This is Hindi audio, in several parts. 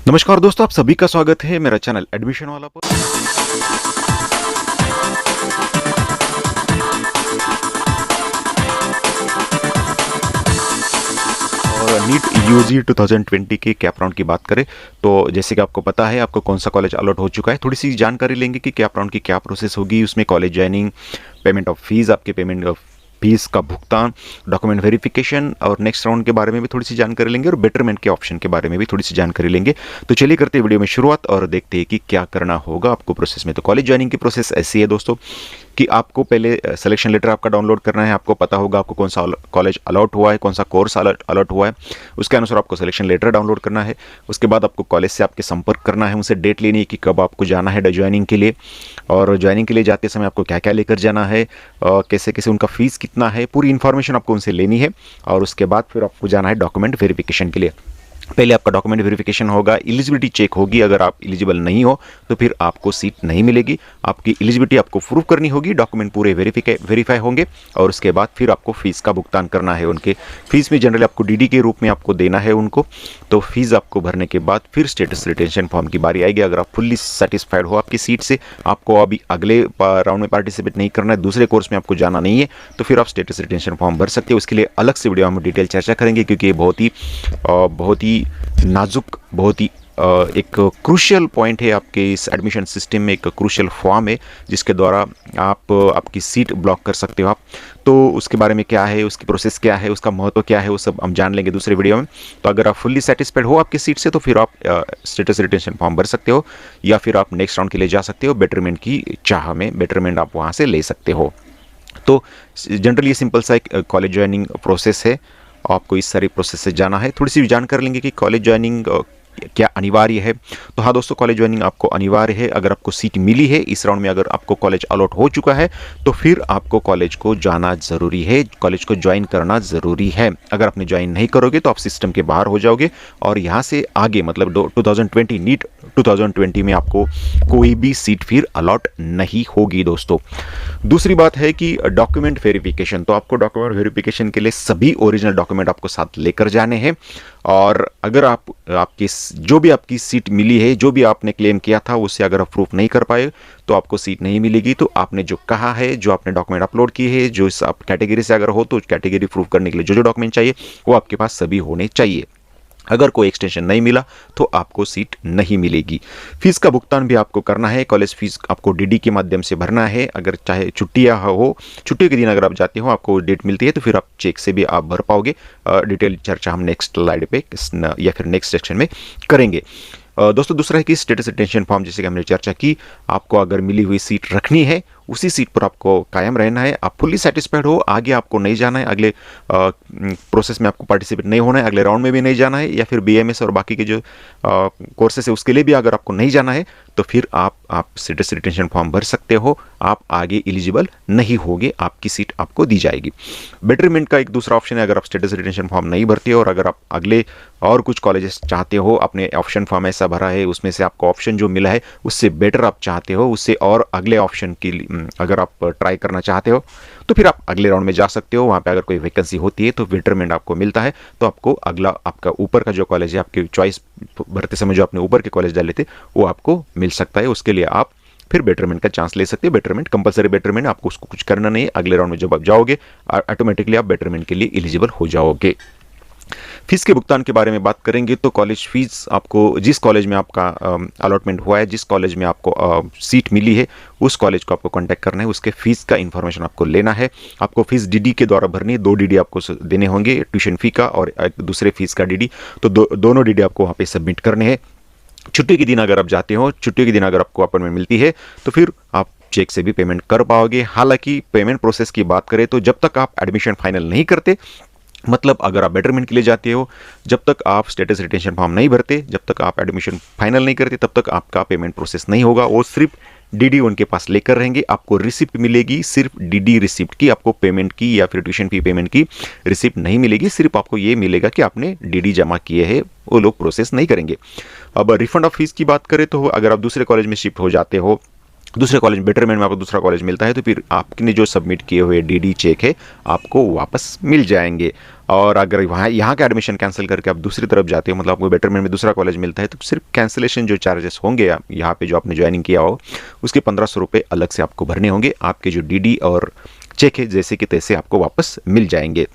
नमस्कार दोस्तों, आप सभी का स्वागत है मेरा चैनल एडमिशन वाला पर। और नीट यूजी 2020 के कैप राउंड की बात करें तो जैसे कि आपको पता है आपको कौन सा कॉलेज अलॉट हो चुका है। थोड़ी सी जानकारी लेंगे कि कैप राउंड की क्या प्रोसेस होगी, उसमें college joining, payment of fees, आपके पेमेंट ऑफ फीस का भुगतान, डॉक्यूमेंट वेरिफिकेशन और नेक्स्ट राउंड के बारे में भी थोड़ी सी जानकारी लेंगे और बेटरमेंट के ऑप्शन के बारे में भी थोड़ी सी जानकारी लेंगे। तो चलिए करते हैं वीडियो में शुरुआत और देखते हैं कि क्या करना होगा आपको प्रोसेस में। तो कॉलेज ज्वाइनिंग की प्रोसेस ऐसी है दोस्तों कि आपको पहले सिलेक्शन लेटर आपका डाउनलोड करना है। आपको पता होगा आपको कौन सा कॉलेज अलॉट हुआ है, कौन सा कोर्स अलॉट हुआ है, उसके अनुसार आपको सिलेक्शन लेटर डाउनलोड करना है। उसके बाद आपको कॉलेज से आपके संपर्क करना है, उनसे डेट लेनी है कि कब आपको जाना है ज्वाइनिंग के लिए, और ज्वाइनिंग के लिए जाते समय आपको क्या क्या लेकर जाना है, कैसे कैसे उनका फीस कितना है, पूरी इन्फॉर्मेशन आपको उनसे लेनी है। और उसके बाद फिर आपको जाना है डॉक्यूमेंट वेरिफिकेशन के लिए। पहले आपका डॉक्यूमेंट वेरिफिकेशन होगा, एलिजिबिलिटी चेक होगी। अगर आप एलिजिबल नहीं हो तो फिर आपको सीट नहीं मिलेगी। आपकी एलिजिबिलिटी आपको प्रूव करनी होगी, डॉक्यूमेंट पूरे वेरीफाई होंगे और उसके बाद फिर आपको फीस का भुगतान करना है। उनके फीस में जनरली आपको डीडी के रूप में आपको देना है उनको। तो फीस आपको भरने के बाद फिर स्टेटस रिटेंशन फॉर्म की बारी आएगी। अगर आप फुल्ली सेटिस्फाइड हो आपकी सीट से, आपको अभी अगले राउंड में पार्टिसिपेट नहीं करना है, दूसरे कोर्स में आपको जाना नहीं है, तो फिर आप स्टेटस रिटेंशन फॉर्म भर सकते हो। उसके लिए अलग से वीडियो हम डिटेल चर्चा करेंगे क्योंकि ये बहुत ही नाजुक, बहुत ही एक क्रूशियल पॉइंट है आपके इस एडमिशन सिस्टम में। एक क्रूशियल फॉर्म है जिसके द्वारा आप आपकी सीट ब्लॉक कर सकते हो आप। तो उसके बारे में क्या है, उसकी प्रोसेस क्या है, उसका महत्व क्या है, वो सब हम जान लेंगे दूसरे वीडियो में। तो अगर आप फुल्ली सेटिस्फाइड हो आपकी सीट से तो फिर आप स्टेटस रिटेंशन फॉर्म भर सकते हो या फिर आप नेक्स्ट राउंड के लिए जा सकते हो। बेटरमेंट की चाह में बेटरमेंट आप वहाँ से ले सकते हो। तो जनरली सिंपल सा एक कॉलेज ज्वाइनिंग प्रोसेस है। आपको इस सारी प्रोसेस से जाना है। थोड़ी सी जानकारी लेंगे कि कॉलेज ज्वाइनिंग क्या अनिवार्य है। तो हाँ दोस्तों, कॉलेज ज्वाइनिंग आपको अनिवार्य है। अगर आपको सीट मिली है इस राउंड में, अगर आपको कॉलेज अलॉट हो चुका है तो फिर आपको कॉलेज को जाना ज़रूरी है, कॉलेज को ज्वाइन करना ज़रूरी है। अगर आपने ज्वाइन नहीं करोगे तो आप सिस्टम के बाहर हो जाओगे और यहाँ से आगे मतलब 2020 नीट 2020 में आपको कोई भी सीट फिर अलॉट नहीं होगी दोस्तों। दूसरी बात है कि डॉक्यूमेंट वेरिफिकेशन। तो आपको डॉक्यूमेंट वेरिफिकेशन के लिए सभी ओरिजिनल डॉक्यूमेंट आपको साथ लेकर जाने हैं। और अगर आपकी जो भी आपकी सीट मिली है, जो भी आपने क्लेम किया था, उससे अगर आप प्रूफ नहीं कर पाए तो आपको सीट नहीं मिलेगी। तो आपने जो कहा है, जो आपने डॉक्यूमेंट अपलोड किए हैं, जो इस आप कैटेगरी से अगर हो तो कैटेगरी प्रूफ करने के लिए जो जो डॉक्यूमेंट चाहिए वो आपके पास सभी होने चाहिए। अगर कोई एक्सटेंशन नहीं मिला तो आपको सीट नहीं मिलेगी। फीस का भुगतान भी आपको करना है। कॉलेज फीस आपको डीडी के माध्यम से भरना है। अगर चाहे छुट्टियां हो, छुट्टियों के दिन अगर आप जाते हो, आपको डेट मिलती है तो फिर आप चेक से भी आप भर पाओगे। डिटेल चर्चा हम नेक्स्ट स्लाइड पे या फिर नेक्स्ट सेक्शन में करेंगे। दोस्तों दूसरा है कि स्टेटस रिटेंशन फॉर्म, जैसे कि हमने चर्चा की, आपको अगर मिली हुई सीट रखनी है, उसी सीट पर आपको कायम रहना है। आप फुल्ली सेटिस्फाइड हो, आगे आपको नहीं जाना है, अगले प्रोसेस में आपको पार्टिसिपेट नहीं होना है, अगले राउंड में भी नहीं जाना है, या फिर बीएमएस और बाकी के जो कोर्सेस है उसके लिए भी अगर आपको नहीं जाना है तो फिर आप स्टेटस रिटेंशन फॉर्म भर सकते हो। आप आगे एलिजिबल नहीं होगे, आपकी सीट आपको दी जाएगी। बेटरमेंट का एक दूसरा ऑप्शन है। अगर आप स्टेटस रिटेंशन फॉर्म नहीं भरते हो और अगर आप अगले और कुछ कॉलेजेस चाहते हो, अपने ऑप्शन फॉर्म ऐसा भरा है उसमें से आपको ऑप्शन जो मिला है उससे बेटर आप चाहते हो, उससे और अगले ऑप्शन के लिए अगर आप ट्राई करना चाहते हो तो फिर आप अगले राउंड में जा सकते हो। वहाँ पे अगर कोई वैकेंसी होती है तो बेटरमेंट आपको मिलता है, तो आपको अगला आपका ऊपर का जो कॉलेज है, आपकी चॉइस भरते समय जो आपने ऊपर के कॉलेज डाले थे वो आपको मिल सकता है। उसके लिए आप फिर बेटरमेंट का चांस ले सकते हैं। बेटरमेंट कंपलसरी बेटरमेंट, आपको उसको कुछ करना नहीं है। अगले राउंड में जब आप जाओगे ऑटोमेटिकली आप बेटरमेंट के लिए एलिजिबल हो जाओगे। फीस के भुगतान के बारे में बात करेंगे तो कॉलेज फीस आपको जिस कॉलेज में आपका अलॉटमेंट हुआ है, जिस कॉलेज में आपको सीट मिली है, उस कॉलेज को आपको कांटेक्ट करना है। उसके फीस का इन्फॉर्मेशन आपको लेना है। आपको फीस डीडी के द्वारा भरनी है। 2 डीडी आपको देने होंगे, ट्यूशन फी का और एक दूसरे फीस का डीडी। तो दोनों डीडी आपको वहाँ पे सबमिट करने हैं। छुट्टी के दिन अगर आप जाते हो, छुट्टी के दिन अगर आपको अपॉइंटमेंट मिलती है तो फिर आप चेक से भी पेमेंट कर पाओगे। हालांकि पेमेंट प्रोसेस की बात करें तो जब तक आप एडमिशन फाइनल नहीं करते, मतलब अगर आप बेटरमेंट के लिए जाते हो, जब तक आप स्टेटस रिटेंशन फॉर्म नहीं भरते, जब तक आप एडमिशन फाइनल नहीं करते, तब तक आपका पेमेंट प्रोसेस नहीं होगा। वो सिर्फ डीडी उनके पास लेकर रहेंगे। आपको रिसिप्ट मिलेगी सिर्फ डीडी रिसिप्ट की, आपको पेमेंट की या फिर ट्यूशन फी पेमेंट की रिसिप्ट नहीं मिलेगी। सिर्फ आपको ये मिलेगा कि आपने डीडी जमा किए हैं, वो लोग प्रोसेस नहीं करेंगे। अब रिफंड ऑफ फीस की बात करें तो अगर आप दूसरे कॉलेज में शिफ्ट हो जाते हो, दूसरे कॉलेज बेटरमेंट में आपको दूसरा कॉलेज मिलता है, तो फिर आपने जो सबमिट किए हुए डीडी चेक है आपको वापस मिल जाएंगे। और अगर यहाँ का एडमिशन कैंसिल करके आप दूसरी तरफ जाते हो, मतलब आपको बेटरमेंट में दूसरा कॉलेज मिलता है, तो सिर्फ कैंसिलेशन जो चार्जेस होंगे यहाँ पे जो आपने ज्वाइनिंग किया हो उसके 1500 रुपये अलग से आपको भरने होंगे। आपके जो डीडी और चेक है जैसे कि तैसे आपको वापस मिल जाएंगे।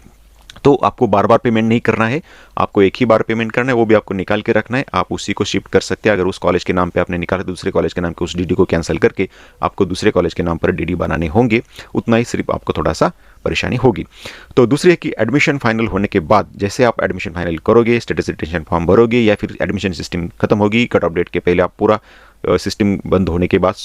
तो आपको बार बार पेमेंट नहीं करना है, आपको एक ही बार पेमेंट करना है, वो भी आपको निकाल के रखना है। आप उसी को शिफ्ट कर सकते हैं। अगर उस कॉलेज के नाम पे आपने निकाला, दूसरे कॉलेज के नाम के उस डीडी को कैंसिल करके आपको दूसरे कॉलेज के नाम पर डीडी बनाने होंगे, उतना ही सिर्फ आपको थोड़ा सा परेशानी होगी। तो दूसरी है कि एडमिशन फाइनल होने के बाद जैसे आप एडमिशन फाइनल करोगे, स्टेटस रिटेंशन फॉर्म भरोगे या फिर एडमिशन सिस्टम खत्म होगी, कट ऑफ डेट के पहले आप पूरा सिस्टम बंद होने के बाद,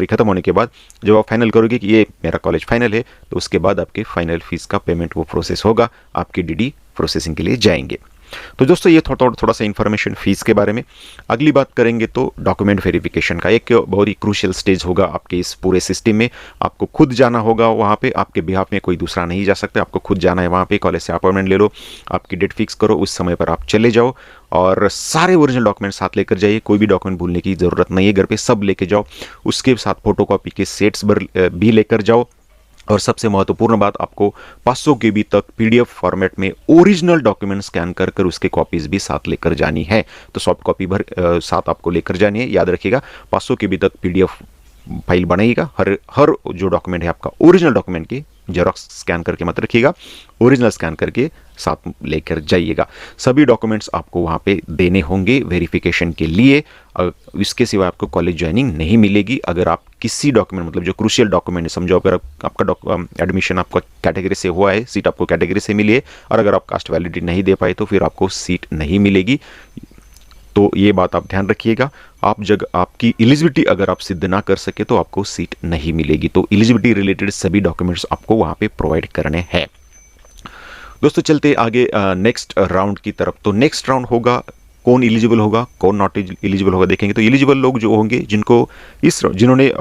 खत्म होने के बाद जब आप फाइनल करोगे कि ये मेरा कॉलेज फाइनल है, तो उसके बाद आपके फाइनल फीस का पेमेंट वो प्रोसेस होगा, आपके डीडी प्रोसेसिंग के लिए जाएंगे। तो दोस्तों ये थोड़ा सा इन्फॉर्मेशन फीस के बारे में। अगली बात करेंगे तो डॉक्यूमेंट वेरिफिकेशन का एक बहुत ही क्रूशियल स्टेज होगा आपके इस पूरे सिस्टम में। आपको खुद जाना होगा वहाँ पे, आपके बिहाफ में कोई दूसरा नहीं जा सकता, आपको खुद जाना है वहाँ पे। कॉलेज से अपॉइंटमेंट ले लो, आपकी डेट फिक्स करो, उस समय पर आप चले जाओ और सारे ओरिजिनल डॉक्यूमेंट साथ लेकर जाइए। कोई भी डॉक्यूमेंट भूलने की ज़रूरत नहीं है, घर पे सब लेके जाओ। उसके साथ फोटोकॉपी के सेट्स भी लेकर जाओ। और सबसे महत्वपूर्ण बात, आपको 500 KB तक PDF फॉर्मेट में ओरिजिनल डॉक्यूमेंट स्कैन कर कर उसके कॉपीज भी साथ लेकर जानी है। तो सॉफ्ट कॉपी साथ आपको लेकर जानी है। याद रखिएगा 500 KB तक PDF फाइल बनाइएगा। हर जो डॉक्यूमेंट है आपका ओरिजिनल डॉक्यूमेंट की जेरॉक्स स्कैन करके मत रखिएगा, ओरिजिनल स्कैन करके साथ लेकर जाइएगा। सभी डॉक्यूमेंट्स आपको वहाँ पे देने होंगे वेरिफिकेशन के लिए। इसके सिवा आपको कॉलेज ज्वाइनिंग नहीं मिलेगी। अगर आप किसी डॉक्यूमेंट, मतलब जो क्रूशियल डॉक्यूमेंट है, समझो अगर आपका एडमिशन आपका कैटेगरी से हुआ है, सीट आपको कैटेगरी से मिली है, और अगर आप कास्ट वैलिडिटी नहीं दे पाए तो फिर आपको सीट नहीं मिलेगी। तो ये बात आप ध्यान रखिएगा। आपकी एलिजिबिलिटी अगर आप सिद्ध ना कर सके तो आपको सीट नहीं मिलेगी। तो एलिजिबिलिटी रिलेटेड सभी डॉक्यूमेंट्स आपको वहाँ पे प्रोवाइड करने हैं। दोस्तों चलते आगे नेक्स्ट राउंड की तरफ। तो नेक्स्ट राउंड होगा, कौन एलिजिबल होगा, कौन नॉट एलिजिबल होगा देखेंगे। तो एलिजिबल लोग जो होंगे जिन्होंने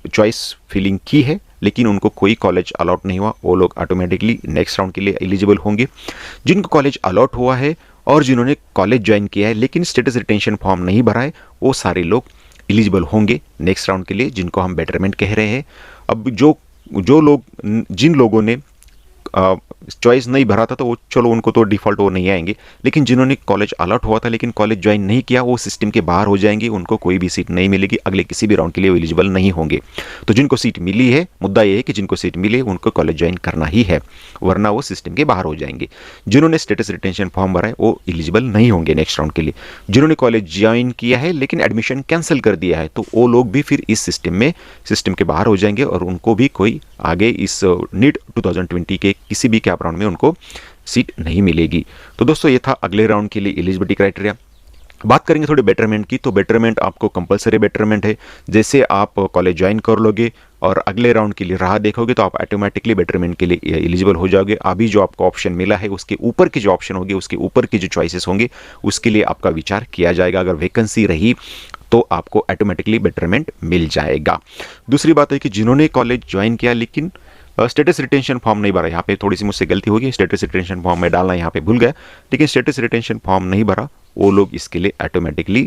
चॉइस फिलिंग की है लेकिन उनको कोई कॉलेज अलॉट नहीं हुआ, वो लोग ऑटोमेटिकली नेक्स्ट राउंड के लिए एलिजिबल होंगे। जिनको कॉलेज अलॉट हुआ है और जिन्होंने कॉलेज ज्वाइन किया है लेकिन स्टेटस रिटेंशन फॉर्म नहीं भरा है, वो सारे लोग एलिजिबल होंगे नेक्स्ट राउंड के लिए, जिनको हम बेटरमेंट कह रहे हैं। अब जिन लोगों ने चॉइस नहीं भरा था तो वो चलो उनको तो डिफ़ॉल्ट वो नहीं आएंगे, लेकिन जिन्होंने कॉलेज अलॉट हुआ था लेकिन कॉलेज ज्वाइन नहीं किया, वो सिस्टम के बाहर हो जाएंगे, उनको कोई भी सीट नहीं मिलेगी, अगले किसी भी राउंड के लिए वो एलिजिबल नहीं होंगे। तो जिनको सीट मिली है, मुद्दा ये है कि जिनको सीट मिले उनको कॉलेज ज्वाइन करना ही है, वरना वो सिस्टम के बाहर हो जाएंगे। जिन्होंने स्टेटस रिटेंशन फॉर्म भरा है वो एलिजिबल नहीं होंगे नेक्स्ट राउंड के लिए। जिन्होंने कॉलेज ज्वाइन किया है लेकिन एडमिशन कैंसिल कर दिया है, तो वो लोग भी फिर इस सिस्टम के बाहर हो जाएंगे और उनको भी कोई आगे इस नीट 2020 के किसी भी कैप राउंड में उनको सीट नहीं मिलेगी। तो दोस्तों ये था अगले राउंड के लिए एलिजिबिलिटी क्राइटेरिया। बात करेंगे थोड़े बेटरमेंट की। तो बेटरमेंट आपको कंपलसरी बेटरमेंट है। जैसे आप कॉलेज ज्वाइन कर लोगे और अगले राउंड के लिए राह देखोगे तो आप ऑटोमेटिकली बेटरमेंट के लिए एलिजिबल हो जाओगे। अभी जो आपको ऑप्शन मिला है उसके ऊपर की जो ऑप्शन होगी, उसके ऊपर की जो चॉइसेस होंगे, उसके लिए आपका विचार किया जाएगा। अगर वैकेंसी रही तो आपको ऑटोमेटिकली बेटरमेंट मिल जाएगा। दूसरी बात है कि जिन्होंने कॉलेज ज्वाइन किया लेकिन स्टेटस रिटेंशन फॉर्म नहीं भरा, यहाँ पे थोड़ी सी मुझसे गलती होगी, स्टेटस रिटेंशन फॉर्म में डालना यहाँ पे भूल गया, लेकिन स्टेटस रिटेंशन फॉर्म नहीं भरा, वो लोग इसके लिए ऑटोमेटिकली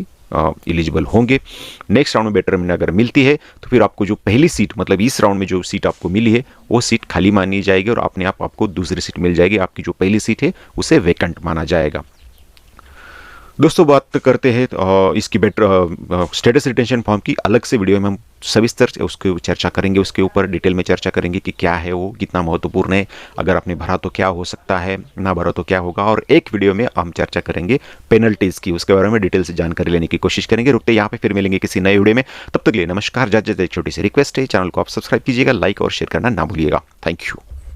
एलिजिबल होंगे। नेक्स्ट राउंड में बेटरमेंट अगर मिलती है तो फिर आपको जो पहली सीट, मतलब इस राउंड में जो सीट आपको मिली है वो सीट खाली मानी जाएगी और अपने आप आपको दूसरी सीट मिल जाएगी। आपकी जो पहली सीट है उसे वैकेंट माना जाएगा। दोस्तों बात करते हैं इसकी स्टेटस रिटेंशन फॉर्म की। अलग से वीडियो में हम सविस्तर से उसके चर्चा करेंगे, उसके ऊपर डिटेल में चर्चा करेंगे कि क्या है वो, कितना महत्वपूर्ण है, अगर आपने भरा तो क्या हो सकता है, ना भरा तो क्या होगा। और एक वीडियो में हम चर्चा करेंगे पेनल्टीज़ की, उसके बारे में डिटेल से जानकारी लेने की कोशिश करेंगे। रुकते यहाँ पे फिर मिलेंगे किसी नए वीडियो में, तब तक के लिए नमस्कार। एक छोटी सी रिक्वेस्ट है, चैनल को आप सब्सक्राइब कीजिएगा, लाइक और शेयर करना ना भूलिएगा। Thank you.